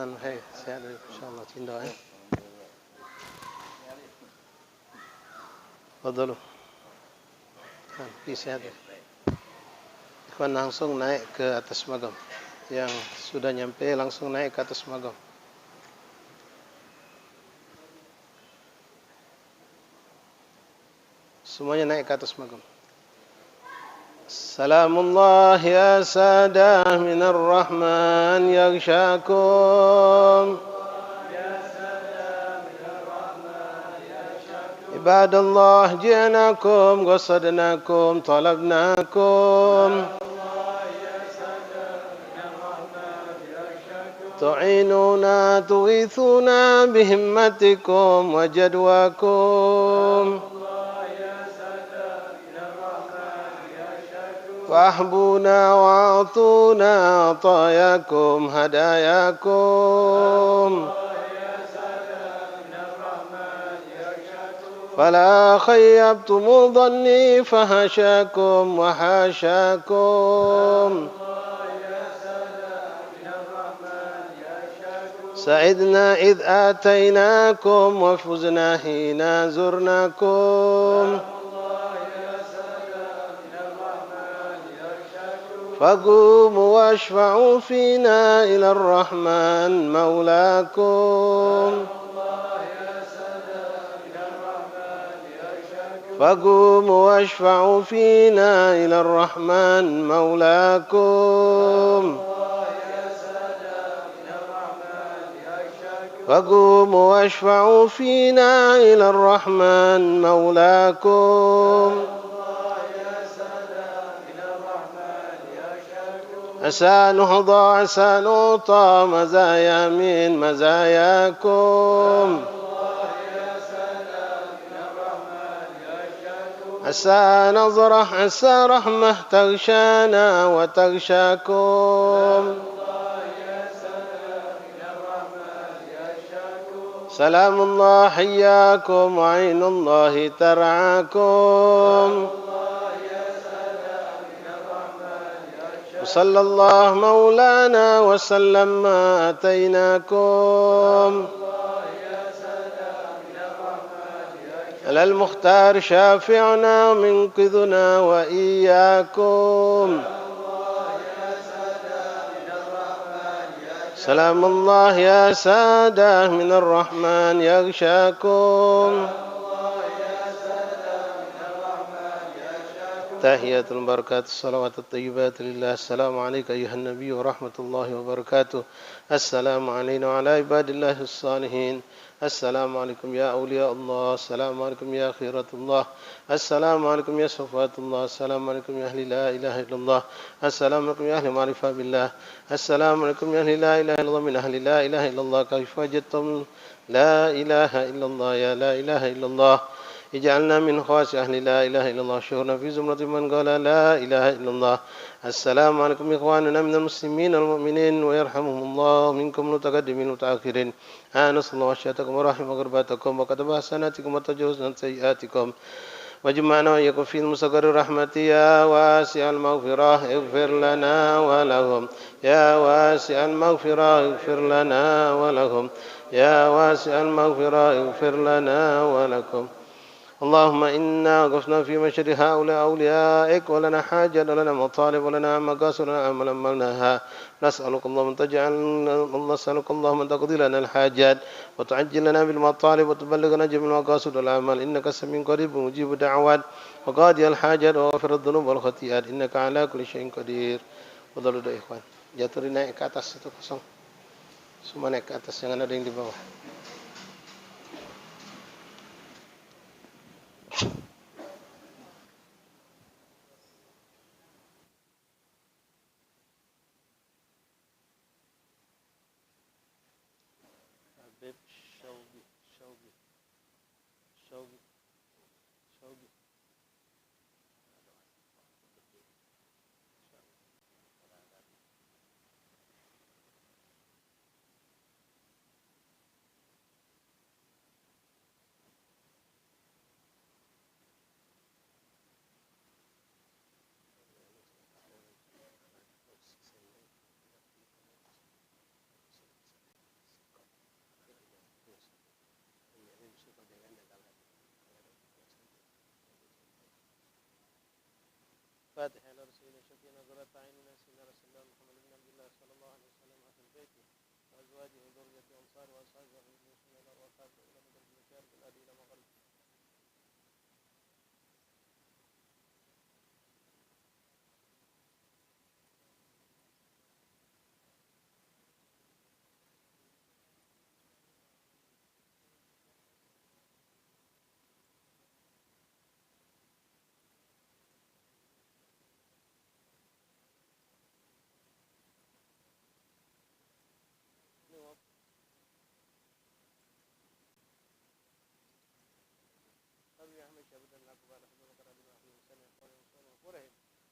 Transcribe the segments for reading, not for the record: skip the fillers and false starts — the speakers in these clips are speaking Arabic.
Rahman, hai, sehat insyaallah cinta Fadlu. Kan, sehat. Ikhwan langsung naik ke atas magam. Yang sudah nyampe langsung naik ke atas magam. Semuanya naik ke atas magam. Salamullah ya sadah minar rahman yaghshakum. Ibadallah ji'nakum qasadnakum talabnakum. Tu'inuna tughithuna bihimmatikum wa jadwakum. Wahbuna wa'atuna atayakum hadayakum. Fala khayyabtumu dhanni fahashakum wa hashakum. Sa'idna idh atainakum wa fuzna hina zurnakum. فقوموا واشفعوا فينا إلى الرحمن مولاكم. فقوموا واشفعوا فينا إلى الرحمن مولاكم. فقوموا واشفعوا فينا إلى الرحمن مولاكم. عسى نهضى عسى نعطى مزايا من مزاياكم. عسى نظرة عسى رحمة تغشانا وتغشاكم. سلام الله حياكم وعين الله ترعاكم. وصلى الله مولانا وسلم ما أتيناكم. على المختار شافعنا منقذنا وإياكم. سلام الله يا سادة من الرحمن يغشاكم. تحيات البركات الصلوات الطيبات لله. السلام عليك أيها النبي ورحمة الله وبركاته. السلام علينا وعلى عباد الله الصالحين. السلام عليكم يا أولياء الله. السلام عليكم يا خيرة الله. السلام عليكم يا صفوات الله. السلام عليكم يا أهل لا إله إلا الله. السلام عليكم يا أهل معرفة بالله. السلام عليكم يا أهل لا إله إلا الله. من أهل لا إله إلا الله كيف وجدتم لا إله إلا الله يا لا إله إلا الله. اجعلنا من خواص أهل لا إله إلا الله. شهرنا في زمرة من قال لا إله إلا الله. السلام عليكم إخواننا من المسلمين والمؤمنين ويرحمهم الله منكم المتقدمين والمتأخرين. نسأل الله وشياتكم ورحمة غرباتكم وكتب حسناتكم وتجاوز عن سيئاتكم وجمعنا وإياكم في المستقر رحمتي يا واسع المغفرة اغفر لنا ولهم. يا واسع المغفرة اغفر لنا ولهم. يا واسع المغفرة اغفر لنا ولكم. اللهم إنا وقفنا في مشر هؤلاء أوليائك ولنا حاجة ولنا مطالب ولنا مقاصد ولنا أعمال عملناها. نسألك اللهم نسألك اللهم أن تقضي لنا الحاجات وتعجل لنا بالمطالب وتبلغنا جميع المقاصد والأعمال إنك سميع قريب مجيب الدعوات وقاضي الحاجات وغفر الذنوب والخطيئات إنك على كل شيء قدير. Fadhlu doa ikhwan. Jatuh naik ke atas itu kosong. Semua naik ke atas, jangan ada yang di bawah. الفاتحة على رسولنا شفينا قرة أعيننا سيدنا رسول الله محمد بن عبد الله صلى الله عليه وسلم وأهل بيته وأزواجه وذريته وأنصاره وأصحابه ومن المسلمين إلى الوفاة إلى مدرج المشارق الأرض إلى مغرب.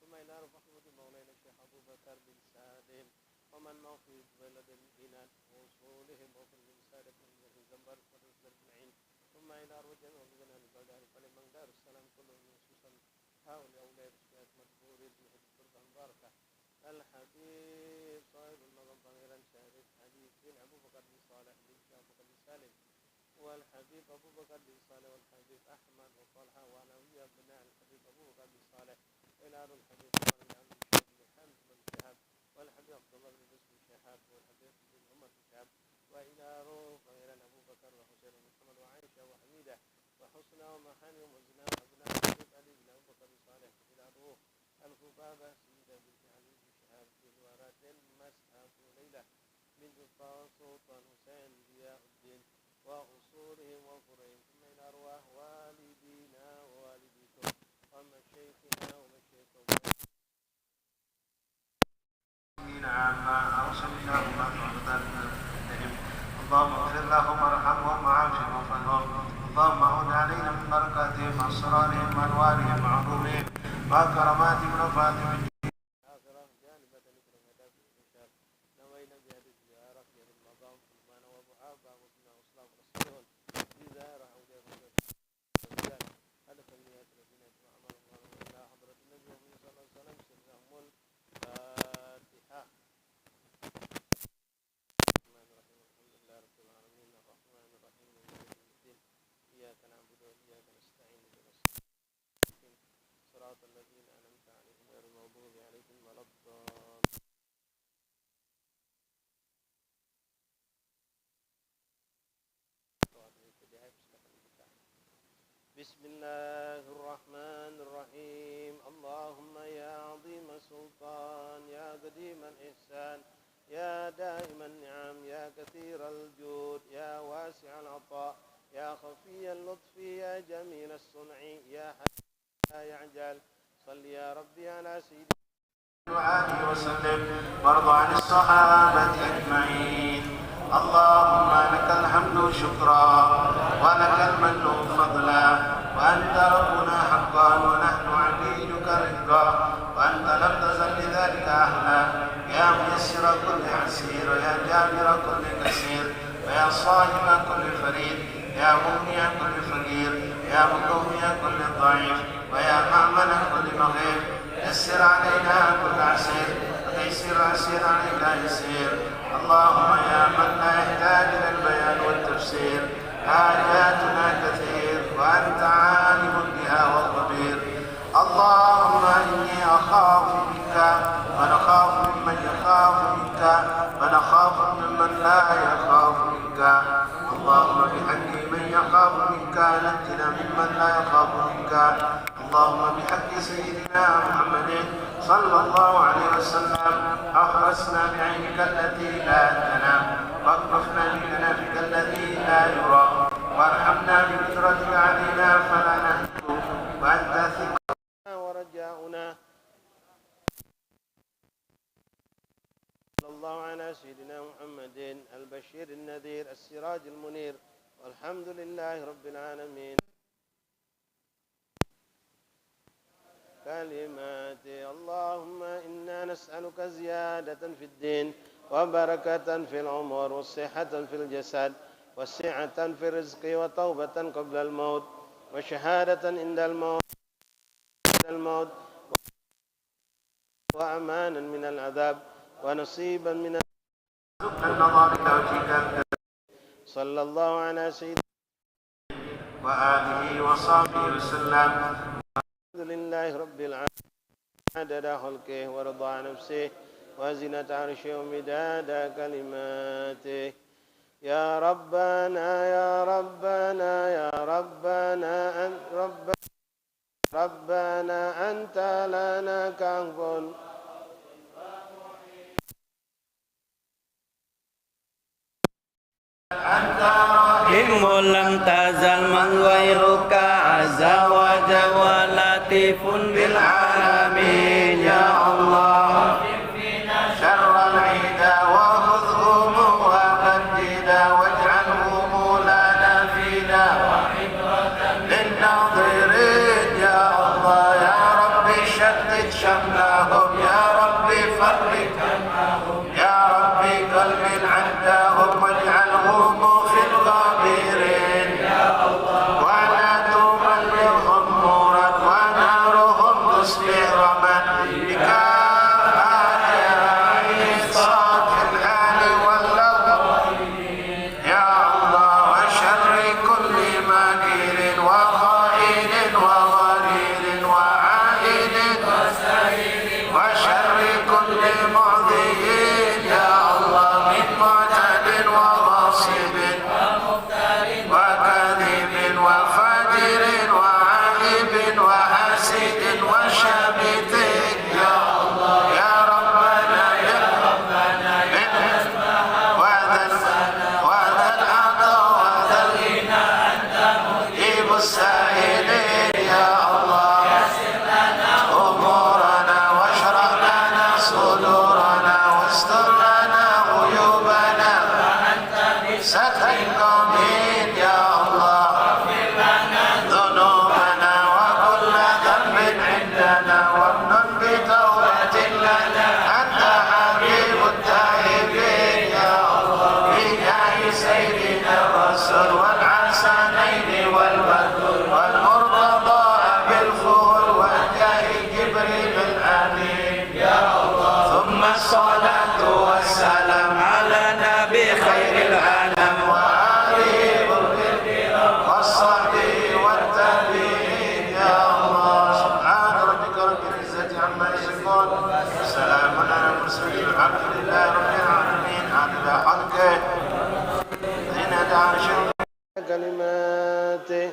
ثم إلى فخر مولانا الشيخ أبو بكر بن سالم ومن موفي بلد الإنان ووصولهم وكل من سادة من الزنبر ورزق أجمعين. ثم إلى رجل وبدنا لبلدان فلمن دار السلام كلهم خصوصا هؤلاء أولاد الشيخ مدبور بن التربة المباركة الحبيب صاحب المقام ضميرا شارف حديث بن أبو بكر بن صالح بن أبو بكر بن سالم والحبيب أبو بكر بن صالح والحبيب أحمد وطلحة وعلوية ابناء الحبيب أبو بكر بن صالح إلى الحبيب محمد بن شهاب والحبيب عبد الله بن بن شهاب والحبيب بن عمر بن شهاب وإلى روح غير أبو بكر وحسين ومحمد وعائشة وحميدة وحسنى ومحاني ومزنى وأبناء الحبيب علي بن أبو بكر بن صالح إلى روح الخبابة سيدة بنت علي بن شهاب بالورد مسحة ليلى بنت سلطان حسين ضياء الدين وأصولهم وفرعهم ثم إلى أرواح والدينا ووالديكم ومشايخنا ومشايخكم عما أرسلناهم اللهم اغفر لهم وارحمهم وعافهم واغفرهم اللهم أعد علينا من بركاتهم أسرارهم وأنوارهم وعلومهم وكراماتهم ونفاتهم الذين أنعمت عليهم غير المغضوب عليهم ولا الضالين. بسم الله الرحمن الرحيم. اللهم يا عظيم السلطان يا قديم الإحسان يا دائم النعم يا كثير الجود يا واسع العطاء يا خفي اللطف يا جميل الصنع يا حي لا يعجل صل يا ربي على سيدنا وآله وسلم وارض عن الصحابة أجمعين. اللهم لك الحمد شكرا ولك المن فضلا وأنت ربنا حقا ونحن عبيدك رضا وأنت لم تزل لذلك أهلا يا ميسر كل عسير ويا جابر كل كسير ويا صاحب كل فريد يا مغني كل فقير يا مقوي كل ضعيف ويا مأمن كل مغيب يسر علينا كل عسير وتيسير عسير عليك يسير. اللهم يا من لا يحتاج إلى البيان والتفسير حاجاتنا كثير وأنت عالم بها والخبير. اللهم إني أخاف بك ونخاف ممن يخاف بك ونخاف ممن لا يخاف بك. اللهم بحق من يخاف منك نجنا ممن لا يخاف منك. اللهم بحق سيدنا محمد صلى الله عليه وسلم أحرسنا بعينك التي لا تنام واكفنا بكنفك الذي لا يرى وارحمنا بقدرتك علينا فلا نهجو وأنت ثقتنا ورجاؤنا. صلى الله على سيدنا محمد البشير النذير السراج المنير والحمد لله رب العالمين. كلمات اللهم إنا نسألك زيادة في الدين وبركة في العمر والصحة في الجسد والسعة في الرزق وتوبة قبل الموت وشهادة عند الموت وأمانا من العذاب ونصيبا من النظر إلى وجهك. صلى الله على سيدنا وآله وصحبه وسلم. الحمد لله رب العالمين عدد خلقه ورضا نفسه وزنة عرشه ومداد كلماته يا ربنا يا ربنا يا ربنا ربنا أنت لنا كهف رحيم لم تزل من غيرك عز وجل ولطيف بالعالمين يا الله شر العدا وخذهم ومجدا واجعلهم لنا فينا للناظرين يا الله يا رب شتت شملهم يا رب فرق جمعهم يا رب قلب عندهم واجعلهم في الغابرين يا الله ولا تبلغهم نورا ونارهم تصبح رمى kalimatih.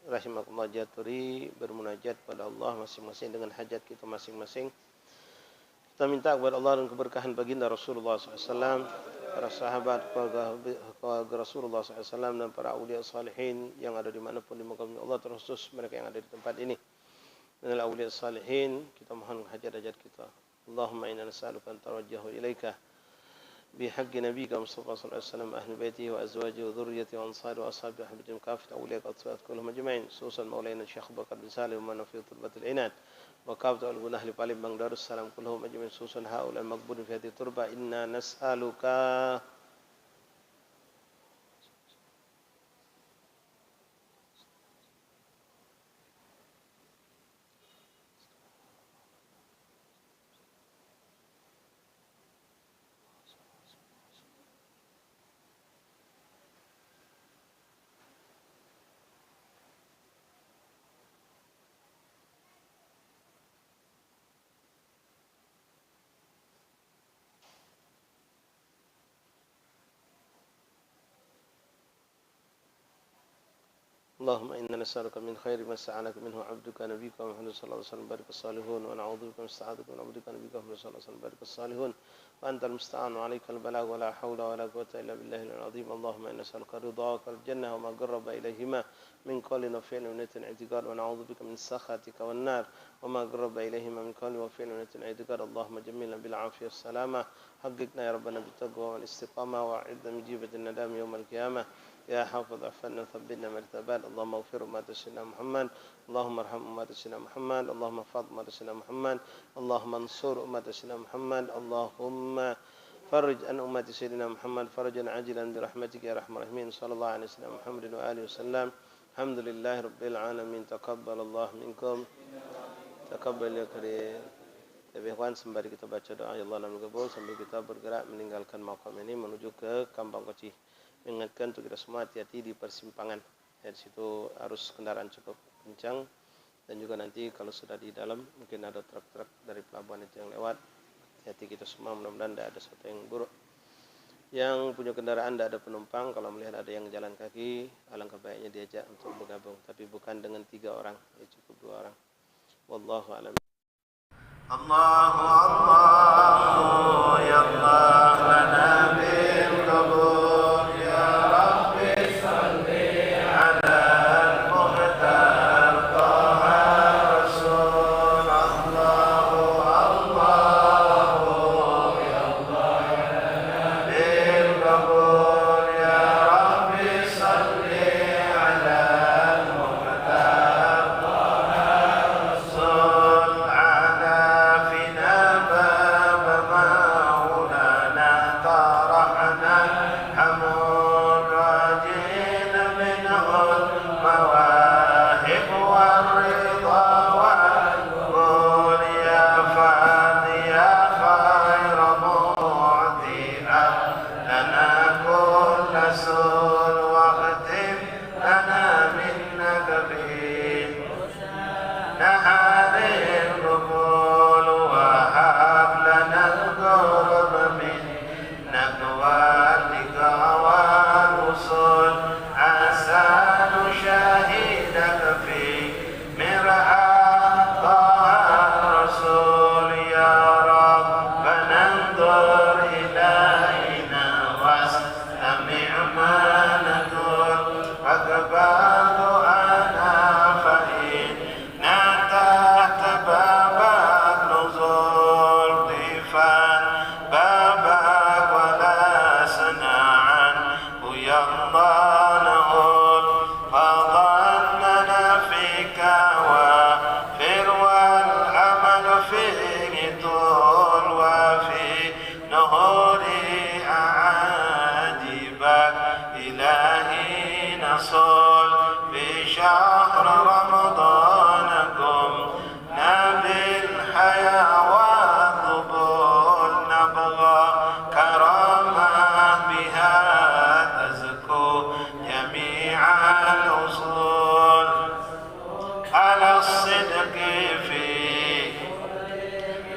Rahimakumullah jaturi bermunajat pada Allah masing-masing dengan hajat kita masing-masing. Kita minta kepada Allah dan keberkahan baginda Rasulullah SAW, para sahabat, keluarga Rasulullah SAW dan para awliya salihin yang ada di manapun di muka bumi Allah, terkhusus mereka yang ada di tempat ini. Dan awliya salihin, kita mohon hajat-hajat kita. Allahumma inna nas'aluka an tarajjahu ilaika بحق نبيك مصطفى صلى الله عليه وسلم أهل بيته وأزواجه وذريته وأنصاره وأصحابه وأحبتهم كافة أولياء الأطفال كلهم أجمعين خصوصا مولانا الشيخ بكر بن سالم ومن في طلبة العناد وكافة أهل بالي بن دار السلام كلهم أجمعين خصوصا هؤلاء المقبولين في هذه التربة إنا نسألك اللهم إنا نسألك من خير ما استعانك منه عبدك نبيك محمد صلى الله عليه وسلم بارك الصالحون ونعوذ بك من استعاذك من عبدك نبيك محمد صلى الله عليه وسلم بارك الصالحون وأنت المستعان وعليك البلاغ ولا حول ولا قوة إلا بالله العظيم. اللهم إنا نسألك رضاك الجنة وما قرب إليهما من قول وفعل ونية اعتقاد ونعوذ بك من سخطك والنار وما قرب إليهما من قول وفعل ونية اعتقاد. اللهم جملنا بالعافية والسلامة حققنا يا ربنا بالتقوى والاستقامة وأعذنا من جيبة الندام يوم القيامة. يا حافظ عفنا ثبتنا مرتبات. اللهم اغفر أمة سيدنا محمد، اللهم ارحم أمة سيدنا محمد، اللهم احفظ أمة سيدنا محمد، اللهم انصر أمة سيدنا محمد، اللهم فرج عن أمة سيدنا محمد فرجا عاجلا برحمتك يا أرحم الراحمين. صلى الله عليه وسلم محمد وآله وسلم. الحمد لله رب العالمين. تقبل الله منكم تقبل ya karim. Tapi ikhwan, sembari kita baca doa ya Allah dalam kabul sambil kita bergerak meninggalkan makam ini menuju ke Kampung Koci. Mengingatkan untuk kita semua hati-hati di persimpangan. Dari situ arus kendaraan cukup kencang. Dan juga nanti kalau sudah di dalam mungkin ada truk-truk dari pelabuhan itu yang lewat. Hati kita semua, mudah-mudahan tidak ada sesuatu yang buruk. Yang punya kendaraan tidak ada penumpang, kalau melihat ada yang jalan kaki, alangkah baiknya diajak untuk bergabung, tapi bukan dengan 3 orang, ya cukup 2 orang. Wallahu a'lam. Allahu Allah, ya Allah lana bil qabul, ya Rabbi salli ala al-muhtar taha rasul. Allahu Allah, ya Allah lana bil qabul, ya Rabbi salli ala al-muhtar taha rasul. Fina bab maulana tarahna hamud wajin minhul mawahib warida wal ya fadhi ya khayra mu'ti'a lana kulla sul waqtim lana min nagbi nahari القبول وهب لنا القرب من نقوالك والوصول عسى نشاهدك في مرآة طه الرسول يا ربنا انظر إلينا واستمع ما نقول واقبل دعانا فإنا تحت بابك نزول ضيفا بابك ولا سنعا ويا الله نقول فظننا فيك وافر والأمل فيك طول وفي نهور أعاجبك إلهي نصول في شهر رمضان قمنا بالحياة والقبول نبغى كرامة بها تزكو جميع الأصول على الصدق في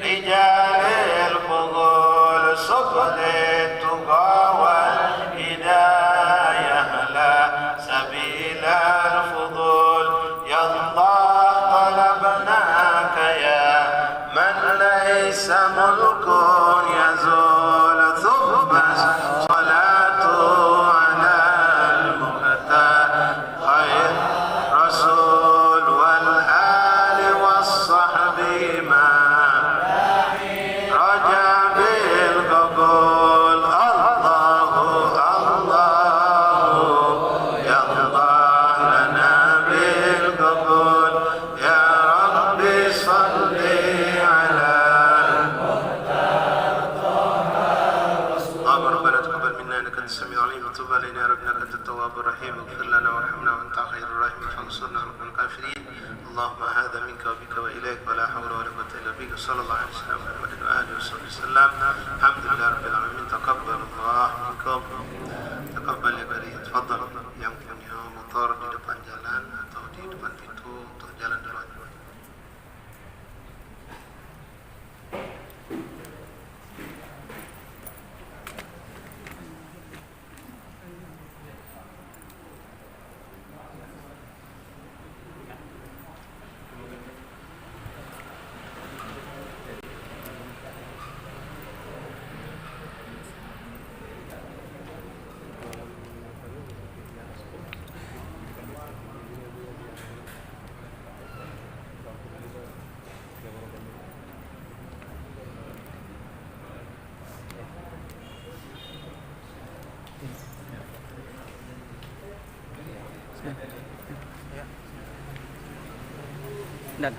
رجال الفضول سبل التقى والهداية لا سبيل الفضول يا الله طلبناك يا من ليس ملك يزول ثم صلاة على المختار خير رسول والآل والصحب ما رجع بالقبول الله الله يا الله لنا بالقبول يا ربي صل على اللهم ربنا تقبل منا انك انت السميع العليم وتب علينا يا ربنا انك انت التواب الرحيم واغفر لنا وارحمنا وانت خير الراحمين فانصرنا على القوم الكافرين اللهم هذا منك وبك واليك ولا حول ولا قوه الا بك صلى الله عليه وسلم محمد واله وصحبه وسلم الحمد لله رب العالمين تقبل الله منكم تقبل ya Bari tafadhal yang punya motor di depan jalan atau di depan pintu untuk jalan duluan. Dan